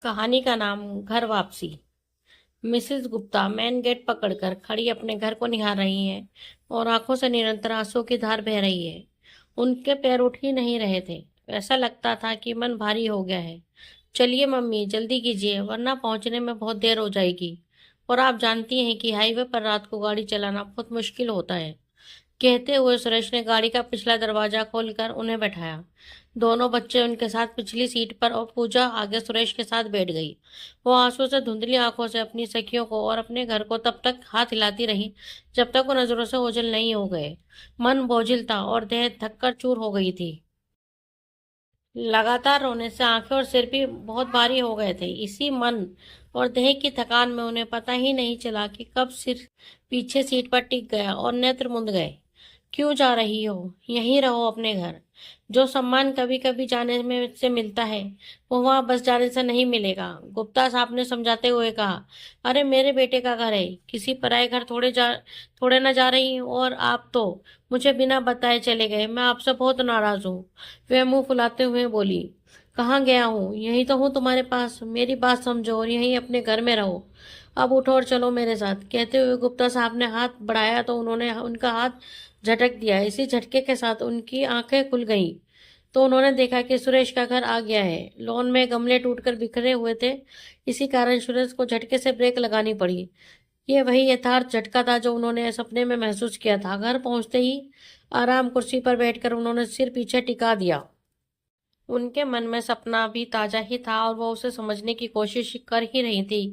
कहानी का नाम घर वापसी। मिसेस गुप्ता मेन गेट पकड़कर खड़ी अपने घर को निहार रही हैं और आंखों से निरंतर आंसू की धार बह रही है। उनके पैर उठ ही नहीं रहे थे। ऐसा लगता था कि मन भारी हो गया है। चलिए मम्मी, जल्दी कीजिए वरना पहुंचने में बहुत देर हो जाएगी। और आप जानती हैं कि हाईवे पर रात को गाड़ी चलाना बहुत मुश्किल होता है। कहते हुए सुरेश ने गाड़ी का पिछला दरवाजा खोलकर उन्हें बैठाया। दोनों बच्चे उनके साथ पिछली सीट पर और पूजा आगे सुरेश के साथ बैठ गई। वो आंसू से धुंधली आंखों से अपनी सखियों को और अपने घर को तब तक हाथ हिलाती रही जब तक वो नजरों से ओझल नहीं हो गए। मन बोझिल था और देह थककर चूर हो गई थी। लगातार रोने से आंखें और सिर भी बहुत भारी हो गए थे। इसी मन और देह की थकान में उन्हें पता ही नहीं चला कि कब सिर पीछे सीट पर टिक गया और नेत्र मुंद गए। क्यों जा रही हो? यहीं रहो अपने घर। जो सम्मान कभी कभी जाने में से मिलता है वो वहां बस जाने से नहीं मिलेगा, गुप्ता साहब ने समझाते हुए कहा। अरे मेरे बेटे का घर है, किसी पराये घर थोड़े ना जा रही हूँ। और आप तो मुझे बिना बताए चले गए। मैं आपसे बहुत नाराज हूँ। वह मुंह फुलाते हुए बोली। कहाँ गया हूँ? यही तो हूँ तुम्हारे पास। मेरी बात समझो और यहीं अपने घर में रहो। अब उठो और चलो मेरे साथ। कहते हुए गुप्ता साहब ने हाथ बढ़ाया तो उन्होंने उनका हाथ झटक दिया। इसी झटके के साथ उनकी आंखें खुल गईं तो उन्होंने देखा कि सुरेश का घर आ गया है। लॉन में गमले टूटकर बिखरे हुए थे। इसी कारण सुरेश को झटके से ब्रेक लगानी पड़ी। ये वही यथार्थ झटका था जो उन्होंने सपने में महसूस किया था। घर पहुंचते ही आराम कुर्सी पर बैठकर उन्होंने सिर पीछे टिका दिया। उनके मन में सपना भी ताजा ही था और वो उसे समझने की कोशिश कर ही रही थी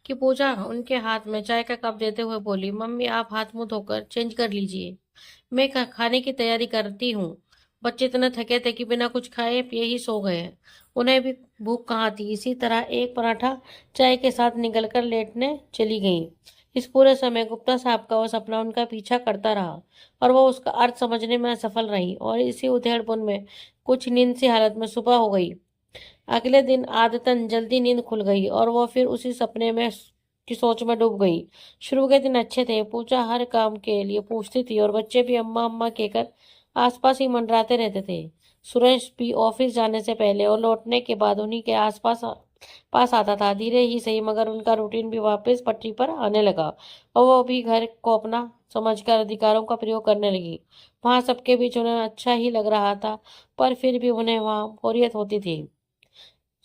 कि पूजा उनके हाथ में चाय का कप देते हुए बोली, मम्मी आप हाथ मुंह धोकर चेंज कर लीजिए। मैं खाने की तैयारी करती हूँ। बच्चे इतने थके थे कि बिना कुछ खाए पिए ही सो गए। उन्हें भी भूख कहाँ थी। इसी तरह एक पराठा चाय के साथ निकलकर लेटने चली गई। इस पूरे समय गुप्ता साहब का वो सपना उनका पीछा करता रहा और वो उसका अर्थ समझने में असफल रही। और इसी उधेड़बुन में कुछ नींद सी हालत में सुबह हो गई। अगले दिन आदतन जल्दी नींद खुल गई और वो फिर उसी सपने में की सोच में डूब गई। शुरू के दिन अच्छे थे। पूजा हर काम के लिए पूछती थी और बच्चे भी अम्मा अम्मा कहकर आसपास ही मंडराते रहते थे। सुरेश भी ऑफिस जाने से पहले और लौटने के बाद उन्हीं के आसपास पास आता था। धीरे ही सही मगर उनका रूटीन भी वापस पटरी पर आने लगा और वो भी घर को अपना समझकर अधिकारों का प्रयोग करने लगी। वहां सबके बीच उन्हें अच्छा ही लग रहा था पर फिर भी उन्हें वहां बोरियत होती थी।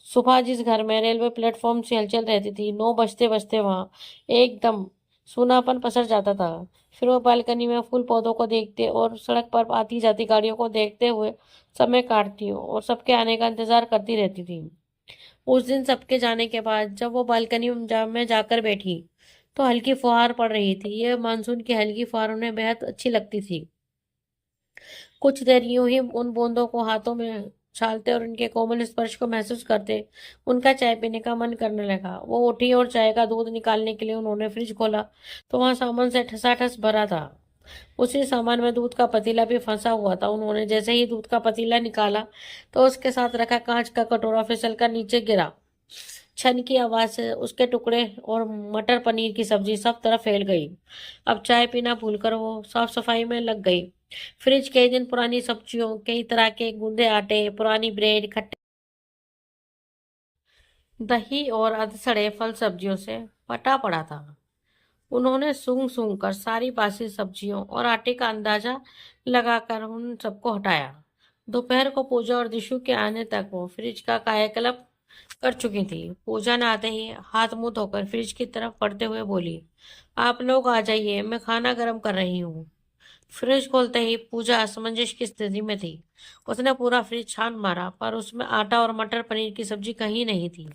सुबह जिस घर में रेलवे प्लेटफॉर्म से हलचल रहती थी, 9 बजते बजते वहां एकदम सूनापन पसर जाता था। फिर वो बालकनी में फूल पौधों को देखते और सड़क पर आती जाती गाड़ियों को देखते हुए समय काटती और सबके आने का इंतजार करती रहती थी। उस दिन सबके जाने के बाद जब वो बालकनी में जाकर बैठी तो हल्की फुहार पड़ रही थी। यह मानसून की हल्की फुहार उन्हें बेहद अच्छी लगती थी। कुछ देर यूं ही उन बूंदों को हाथों में छालते और उनके कोमल स्पर्श को महसूस करते उनका चाय पीने का मन करने लगा। वो उठी और चाय का दूध निकालने के लिए उन्होंने फ्रिज खोला तो वहां सामान से ठसाठस भरा था। उसी सामान में दूध का पतीला भी फंसा हुआ था। उन्होंने जैसे ही दूध का पतीला निकाला तो उसके साथ रखा कांच का कटोरा फिसलकर नीचे गिरा। छन की आवाज से उसके टुकड़े और मटर पनीर की सब्जी सब तरफ फैल गई। अब चाय पीना भूलकर वो साफ सफाई में लग गई। फ्रिज कई दिन पुरानी सब्जियों, कई तरह के गूंदे आटे, पुरानी ब्रेड, खट्टे दही और अधसड़े फल सब्जियों से पटा पड़ा था। उन्होंने सूंघ सूंघ कर सारी बासी सब्जियों और आटे का अंदाजा लगाकर उन सबको हटाया। दोपहर को पूजा और दिशु के आने तक वो फ्रिज का कायाकल्प कर चुकी थी। पूजा ने आते ही हाथ मुंह धोकर फ्रिज की तरफ बढ़ते हुए बोली, आप लोग आ जाइए, मैं खाना गर्म कर रही हूँ। फ्रिज खोलते ही पूजा असमंजस की स्थिति में थी। उसने पूरा फ्रिज छान मारा पर उसमें आटा और मटर पनीर की सब्जी कहीं नहीं थी।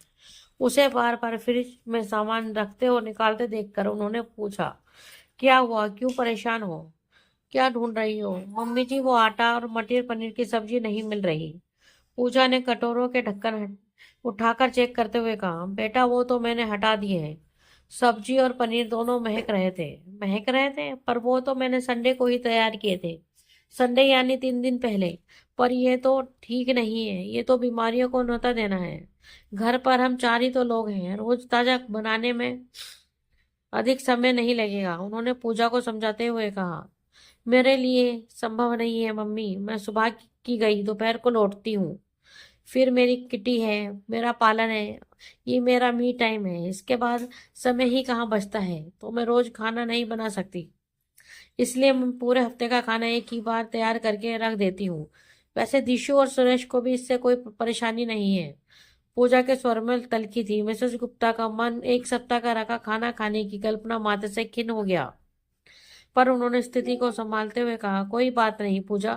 उसे बार बार फ्रिज में सामान रखते और निकालते देखकर उन्होंने पूछा, क्या हुआ? क्यों परेशान हो? क्या ढूंढ रही हो? मम्मी जी, वो आटा और मटर पनीर की सब्जी नहीं मिल रही। पूजा ने कटोरों के ढक्कन उठाकर चेक करते हुए कहा, बेटा वो तो मैंने हटा दिए हैं। सब्जी और पनीर दोनों महक रहे थे। महक रहे थे? पर वो तो मैंने संडे को ही तैयार किए थे। संडे यानी 3 दिन पहले। पर ये तो ठीक नहीं है। ये तो बीमारियों को न्योता देना है। घर पर हम 4 ही तो लोग हैं। रोज ताजा बनाने में अधिक समय नहीं लगेगा, उन्होंने पूजा को समझाते हुए कहा। मेरे लिए संभव नहीं है मम्मी। मैं सुबह की गई, दोपहर को लौटती हूँ। फिर मेरी किटी है, मेरा पालन है, ये मेरा मी टाइम है। इसके बाद समय ही कहाँ बचता है, तो मैं रोज खाना नहीं बना सकती। इसलिए मैं पूरे हफ्ते का खाना एक ही बार तैयार करके रख देती हूँ। वैसे दिशु और सुरेश को भी इससे कोई परेशानी नहीं है। पूजा के स्वर में तल्खी थी। मिसेस गुप्ता का मन एक सप्ताह का रखा खाना खाने की कल्पना मात्र से खिन्न हो गया, पर उन्होंने स्थिति को संभालते हुए कहा, कोई बात नहीं पूजा,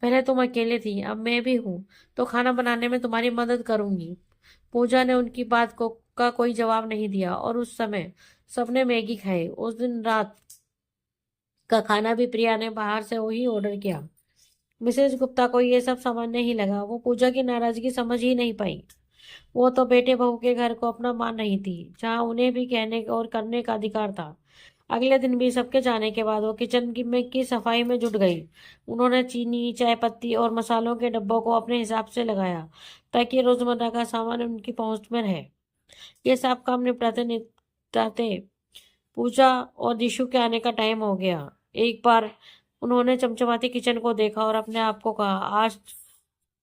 पहले तुम अकेले थी, अब मैं भी हूँ, तो खाना बनाने में तुम्हारी मदद करूंगी। पूजा ने उनकी बात को का कोई जवाब नहीं दिया और उस समय सबने मैगी खाई। उस दिन रात का खाना भी प्रिया ने बाहर से वही ऑर्डर किया। मिसेस गुप्ता को ये सब समझ नहीं लगा। वो पूजा की नाराजगी समझ ही नहीं पाई। वो तो बेटे बहू के घर को अपना मान रही थी, जहाँ उन्हें भी कहने और करने का अधिकार था। अगले दिन भी सबके जाने के बाद वो किचन की सफाई में जुट गई। उन्होंने चीनी, चाय पत्ती और मसालों के डब्बों को अपने हिसाब से लगाया, ताकि रोजमर्रा का सामान उनकी पहुंच में रहे। ये सब काम निपटाते निपटाते पूजा और दिशु के आने का टाइम हो गया। एक बार उन्होंने चमचमाती किचन को देखा और अपने आप को कहा, आज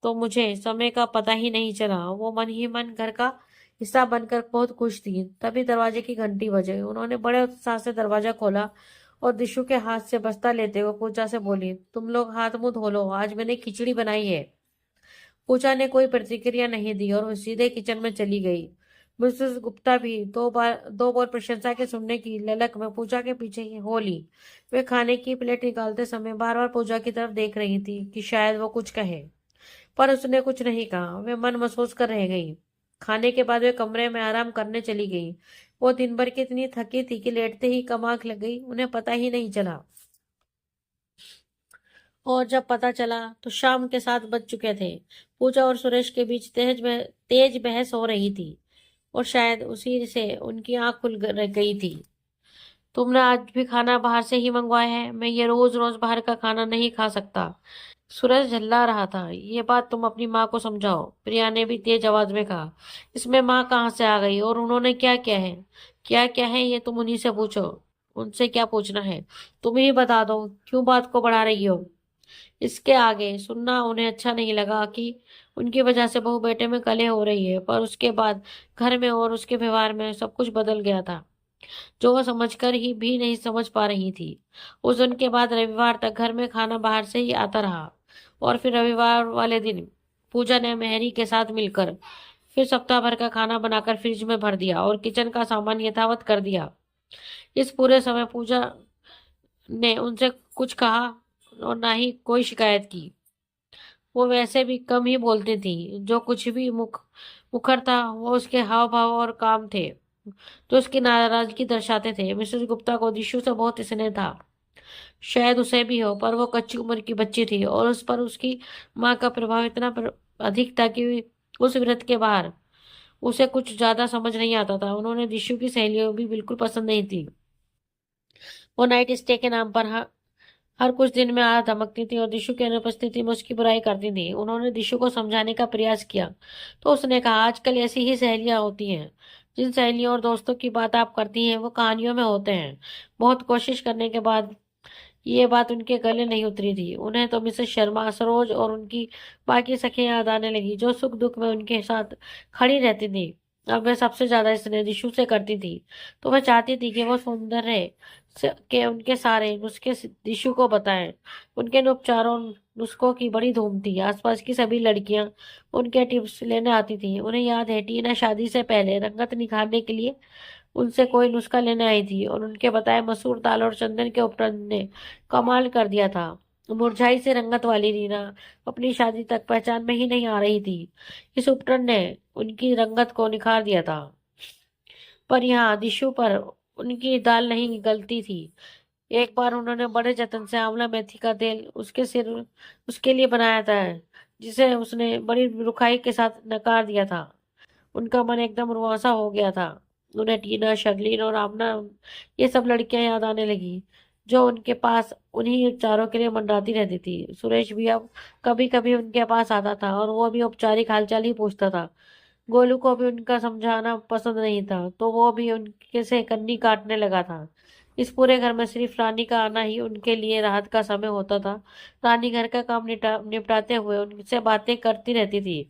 तो मुझे समय का पता ही नहीं चला। वो मन ही मन घर का हिस्सा बनकर बहुत खुश थी। तभी दरवाजे की घंटी बजे। उन्होंने बड़े उत्साह से दरवाजा खोला और दिशु के हाथ से बस्ता लेते हुए पूजा से बोली, तुम लोग हाथ मुंह धो लो, आज मैंने खिचड़ी बनाई है। पूजा ने कोई प्रतिक्रिया नहीं दी और वो सीधे किचन में चली गई। मिसेस गुप्ता भी दो बार प्रशंसा के सुनने की ललक में पूजा के पीछे ही हो ली। वे खाने की प्लेट निकालते समय बार बार पूजा की तरफ देख रही थी कि शायद वो कुछ कहे, पर उसने कुछ नहीं कहा। वे मन महसूस कर रह गई। खाने के बाद वे कमरे में आराम करने चली गई। वो दिन भर की इतनी थकी थी कि लेटते ही कम आंख लग गई, उन्हें पता ही नहीं चला। और जब पता चला तो शाम के 7 बज चुके थे। पूजा और सुरेश के बीच तेज बहस हो रही थी और शायद उसी से उनकी आंख खुल गई थी। तुमने आज भी खाना बाहर से ही मंगवाया है? मैं ये रोज रोज बाहर का खाना नहीं खा सकता। सूरज झल्ला रहा था। ये बात तुम अपनी माँ को समझाओ, प्रिया ने भी तेज आवाज में कहा। इसमें माँ कहाँ से आ गई और उन्होंने क्या क्या है? क्या क्या है ये तुम उन्हीं से पूछो। उनसे क्या पूछना है, तुम ही बता दो, क्यों बात को बढ़ा रही हो? इसके आगे सुनना उन्हें अच्छा नहीं लगा कि उनकी वजह से बहू बेटे में कलह हो रही है, पर उसके बाद घर में और उसके व्यवहार में सब कुछ बदल गया था, जो वह समझकर ही भी नहीं समझ पा रही थी। उस दिन के बाद रविवार तक घर में खाना बाहर से ही आता रहा और फिर रविवार वाले दिन पूजा ने मेहरी के साथ मिलकर फिर सप्ताह भर का खाना बनाकर फ्रिज में भर दिया और किचन का सामान यथावत कर दिया। इस पूरे समय पूजा ने उनसे कुछ कहा और ना ही कोई शिकायत की। वो वैसे भी कम ही बोलती थी। जो कुछ भी मुखर था वो उसके हाव भाव और काम थे, तो उसकी नाराजगी दर्शाते थे। मिसेस गुप्ता को दिशु से बहुत स्नेह था, शायद उसे भी हो, पर वो कच्ची उम्र की बच्ची थी और उस पर उसकी माँ का प्रभाव इतना अधिक था कि उस व्रत के बाहर उसे कुछ ज्यादा समझ नहीं आता था। उन्होंने दिशु की सहेलियों भी बिल्कुल पसंद नहीं थी। वो नाइट स्टे के नाम पर हर कुछ दिन में आ धमकती थी और दिशु की अनुपस्थिति में उसकी बुराई करती थी। उन्होंने दिशु को समझाने का प्रयास किया तो उसने कहा, आजकल ऐसी ही सहेलियां होती हैं। जिन सहेलियों और दोस्तों की बात आप करती हैं वो कहानियों में होते हैं। बहुत कोशिश करने के बाद ये बात उनके गले नहीं उतरी थी। उन्हें तो मिसेस शर्मा, सरोज और उनकी बाकी सखियां याद आने लगी, जो सुख दुख में उनके साथ खड़ी रहती थी। अब वह सबसे ज्यादा स्नेह दिशु से करती थी, तो वह चाहती थी कि वो सौंदर्य के उनके सारे नुस्खे दिशु को बताएं। उनके इन उपचारों नुस्खों की बड़ी धूम थी। आसपास की सभी लड़कियां उनके टिप्स लेने आती थी। उन्हें याद है टीना शादी से पहले रंगत निखारने के लिए उनसे कोई नुस्खा लेने आई थी और उनके बताए मसूर दाल और चंदन के उपकरण ने कमाल कर दिया था। मुरझाई से रंगत वाली रीना अपनी शादी तक पहचान में ही नहीं आ रही थी। इस उपकरण ने उनकी रंगत को निखार दिया था, पर यहाँ दिशु पर उनकी दाल नहीं गलती थी। एक बार उन्होंने बड़े जतन से आंवला मेथी का तेल उसके लिए बनाया था, जिसे उसने बड़ी रुखाई के साथ नकार दिया था। उनका मन एकदम रुआंसा हो गया था। उन्हें टीना, शर्लिन और आमना ये सब लड़कियां याद आने लगी, जो उनके पास उन्हीं उपचारों के लिए मंडराती रहती थी। सुरेश भी अब कभी कभी उनके पास आता था और वो भी औपचारिक हालचाल ही पूछता था। गोलू को भी उनका समझाना पसंद नहीं था, तो वो भी उनके से कन्नी काटने लगा था। इस पूरे घर में सिर्फ रानी का आना ही उनके लिए राहत का समय होता था। रानी घर का काम निपटाते हुए उनसे बातें करती रहती थी,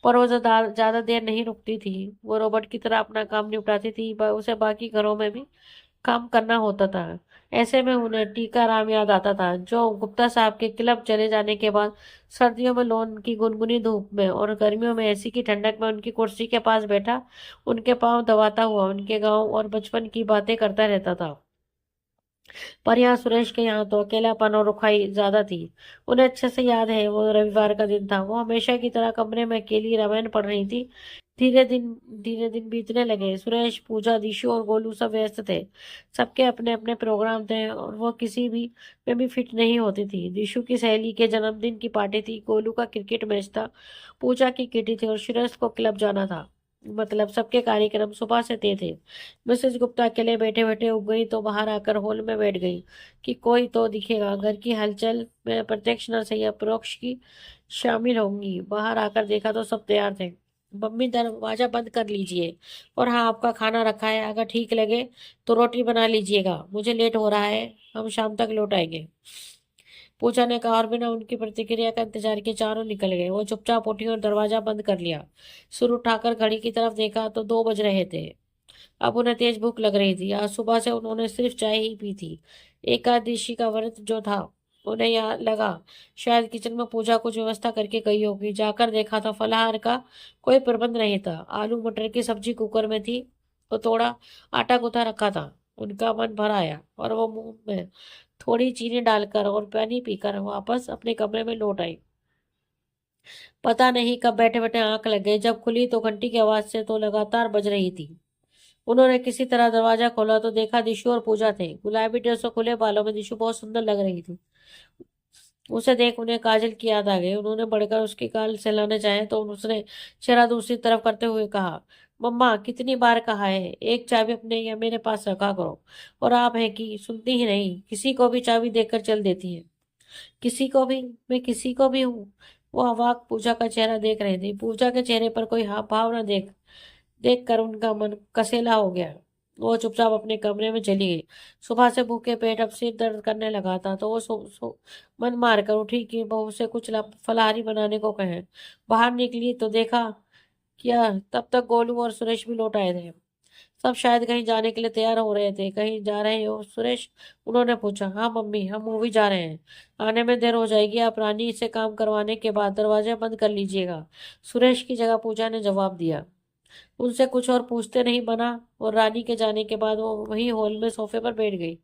पर वो ज्यादा देर नहीं रुकती थी। वो रोबोट की तरह अपना काम निपटाती थी, उसे बाकी घरों में भी काम करना होता था। ऐसे में उन्हें टीका राम याद आता था, जो गुप्ता साहब के क्लब चले जाने के बाद सर्दियों में लॉन की गुनगुनी धूप में और गर्मियों में एसी की ठंडक में उनकी कुर्सी के पास बैठा उनके पांव दबाता हुआ उनके गांव और बचपन की बातें करता रहता था। पर यहाँ सुरेश के यहाँ तो अकेलापन और रुखाई ज्यादा थी। उन्हें अच्छे से याद है, वो रविवार का दिन था। वो हमेशा की तरह कमरे में अकेली रामायण पढ़ रही थी। धीरे दिन बीतने लगे। सुरेश, पूजा, दिशु और गोलू सब व्यस्त थे। सबके अपने अपने प्रोग्राम थे और वो किसी भी में भी फिट नहीं होती थी। दिशु की सहेली के जन्मदिन की पार्टी थी, गोलू का क्रिकेट मैच था, पूजा की किटी थी और सुरेश को क्लब जाना था। मतलब सबके कार्यक्रम सुबह से तय थे। मिसेस गुप्ता अकेले बैठे बैठे उब गई तो बाहर आकर हॉल में बैठ गई कि कोई तो दिखेगा। घर की हलचल में प्रत्यक्ष न सही परोक्ष की शामिल होंगी। बाहर आकर देखा तो सब तैयार थे। मम्मी, दरवाजा बंद कर लीजिए। और हाँ, आपका खाना रखा है, अगर ठीक लगे तो रोटी बना लीजिएगा, मुझे लेट हो रहा है, हम शाम तक लौट आएंगे। पूजा ने कहा और बिना उनकी प्रतिक्रिया का इंतजार किए चारों निकल गए। वो चुपचाप उठी और दरवाजा बंद कर लिया। सिर उठाकर घड़ी की तरफ देखा तो 2 बज रहे थे। अब उन्हें तेज भूख लग रही थी। आज सुबह से उन्होंने सिर्फ चाय ही पी थी। एकादशी का व्रत जो था, उन्हें यहाँ लगा शायद किचन में पूजा कुछ व्यवस्था करके गई होगी। जाकर देखा तो फलाहार का कोई प्रबंध नहीं था। आलू मटर की सब्जी कुकर में थी तो थोड़ा आटा गूंथा रखा था। उनका मन भर आया और वो मुंह में थोड़ी चीनी डालकर और पानी पीकर वापस अपने कमरे में लौट आई। पता नहीं कब बैठे बैठे आंख लग गई। जब खुली तो घंटी की आवाज से तो लगातार बज रही थी। उन्होंने किसी तरह दरवाजा खोला तो देखा दिशु और पूजा थे। गुलाबी ड्रेस और खुले बालों में दिशु बहुत सुंदर लग रही थी। उसे देख उन्हें काजल की याद आ गई। उन्होंने बढ़कर उसके गाल सहलाने चाहे तो उसने चेहरा दूसरी तरफ करते हुए कहा, मम्मा, कितनी बार कहा है एक चाबी अपने या मेरे पास रखा करो, और आप है कि सुनती ही नहीं, किसी को भी चाबी देकर चल देती है। किसी को भी? मैं किसी को भी हूँ? वो अवाक पूजा का चेहरा देख रही थी। पूजा के चेहरे पर कोई हाव भाव न देख कर उनका मन कसेला हो गया। वो चुपचाप अपने कमरे में चली गई। सुबह से भूखे पेट अब सिर दर्द करने लगा था तो वो मन मार कर उठी कि बहू से कुछ फलाहारी बनाने को कहें। बाहर निकली तो देखा क्या तब तक गोलू और सुरेश भी लौट आए थे। सब शायद कहीं जाने के लिए तैयार हो रहे थे। कहीं जा रहे हो सुरेश? उन्होंने पूछा। हाँ मम्मी, हम मूवी जा रहे हैं, आने में देर हो जाएगी, आप रानी से काम करवाने के बाद दरवाजा बंद कर लीजिएगा, सुरेश की जगह पूजा ने जवाब दिया। उनसे कुछ और पूछते नहीं बना और रानी के जाने के बाद वो वहीं हॉल में सोफे पर बैठ गई।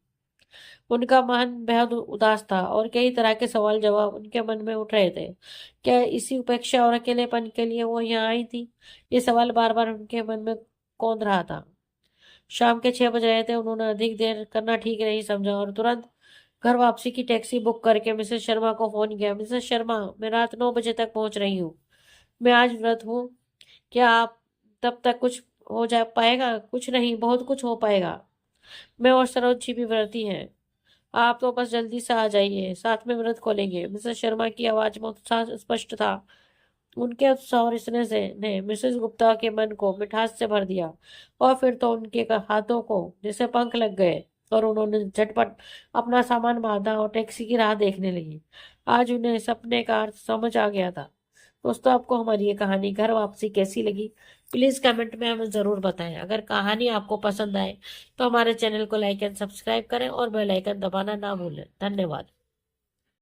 उनका मन बेहद उदास था और कई तरह के सवाल जवाब उनके मन में उठ रहे थे। क्या इसी उपेक्षा और अकेलेपन के लिए वो यहाँ आई थी? ये सवाल बार बार उनके मन में कौंध रहा था। शाम के 6 बज रहे थे। उन्होंने अधिक देर करना ठीक नहीं समझा और तुरंत घर वापसी की टैक्सी बुक करके मिसेस शर्मा को फोन किया। मिसेस शर्मा, मैं रात 9 बजे तक पहुंच रही हूँ। मैं आज व्रत हूँ, क्या आप तब तक कुछ हो जा पाएगा? कुछ नहीं, बहुत कुछ हो पाएगा। मैं और सरोज जी भी व्रती हैं। आप तो बस जल्दी से आ जाइए, साथ में व्रत खोलेंगे। मिसेस शर्मा की आवाज में उत्साह स्पष्ट था। उनके उत्साह और स्नेह से ने मिसेस गुप्ता के मन को मिठास से भर दिया और फिर तो उनके हाथों को जैसे पंख लग गए और उन्होंने झटपट अपना सामान बांधा और टैक्सी की राह देखने लगी। आज उन्हें सपने का अर्थ समझ आ गया था। दोस्तों, आपको हमारी ये कहानी घर वापसी कैसी लगी? प्लीज कमेंट में हमें जरूर बताएं। अगर कहानी आपको पसंद आए तो हमारे चैनल को लाइक एंड सब्सक्राइब करें और बेल आइकन दबाना ना भूलें। धन्यवाद।